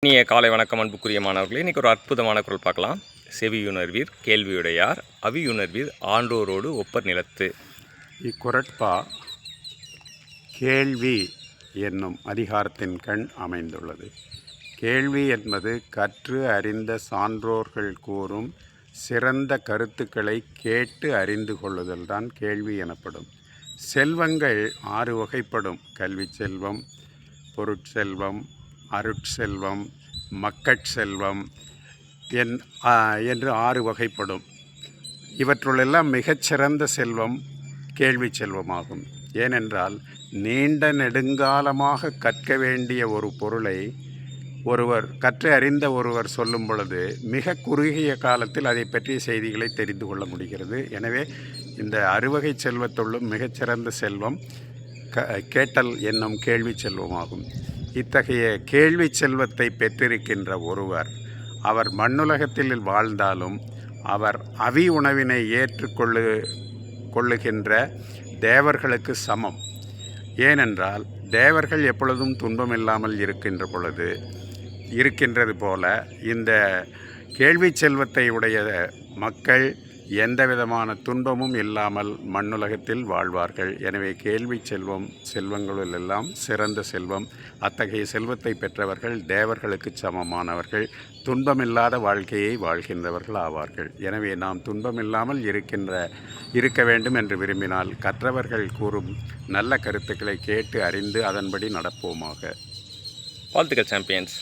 இனிய காலை வணக்கம் அன்புக்குரிய மாணவர்களே. இன்றைக்கி ஒரு அற்புதமான குரல் பார்க்கலாம். செவியுணர்வீர் கேள்வியுடையார் அவியுணர்வீர் ஆன்றோரோடு ஒப்பர் நிலத்து. இக்குரட்பா கேள்வி என்னும் அதிகாரத்தின் கண் அமைந்துள்ளது. கேள்வி என்பது கற்று அறிந்த சான்றோர்கள் கூறும் சிறந்த கருத்துக்களை கேட்டு அறிந்து கொள்ளுதல் தான் கேள்வி எனப்படும். செல்வங்கள் 6 வகைப்படும். கல்வி செல்வம், பொருட்செல்வம், அருட்செல்வம், மக்கட்செல்வம் என்று 6 வகைப்படும். இவற்றுள்ளெல்லாம் மிகச்சிறந்த செல்வம் கேள்வி செல்வமாகும். ஏனென்றால் நீண்ட நெடுங்காலமாக கற்க வேண்டிய ஒரு பொருளை கற்று அறிந்த ஒருவர் சொல்லும் பொழுது மிக குறுகிய காலத்தில் அதை பற்றிய செய்திகளை தெரிந்து கொள்ள முடிகிறது. எனவே இந்த 6 வகை செல்வத்துள்ளும் மிகச்சிறந்த செல்வம் கேட்டல் என்னும் கேள்வி செல்வமாகும். இத்தகைய கேள்வி செல்வத்தை பெற்றிருக்கின்ற ஒருவர் அவர் மண்ணுலகத்தில் வாழ்ந்தாலும் அவர் அவி உணவினை கொள்ளுகின்ற தேவர்களுக்கு சமம். ஏனென்றால் தேவர்கள் எப்பொழுதும் துன்பமில்லாமல் இருக்கின்றது போல இந்த கேள்வி செல்வத்தை உடைய மக்கள் எந்த விதமான துன்பமும் இல்லாமல் மண்ணுலகத்தில் வாழ்வார்கள். எனவே கேள்வி செல்வங்களிலெல்லாம் சிறந்த செல்வம். அத்தகைய செல்வத்தை பெற்றவர்கள் தேவர்களுக்கு சமமானவர்கள், துன்பமில்லாத வாழ்க்கையை வாழ்கின்றவர்கள் ஆவார்கள். எனவே நாம் துன்பமில்லாமல் இருக்க வேண்டும் என்று விரும்பினால் கற்றவர்கள் கூறும் நல்ல கருத்துக்களை கேட்டு அறிந்து அதன்படி நடப்போமாக. வாழ்த்துக்கள் சாம்பியன்ஸ்.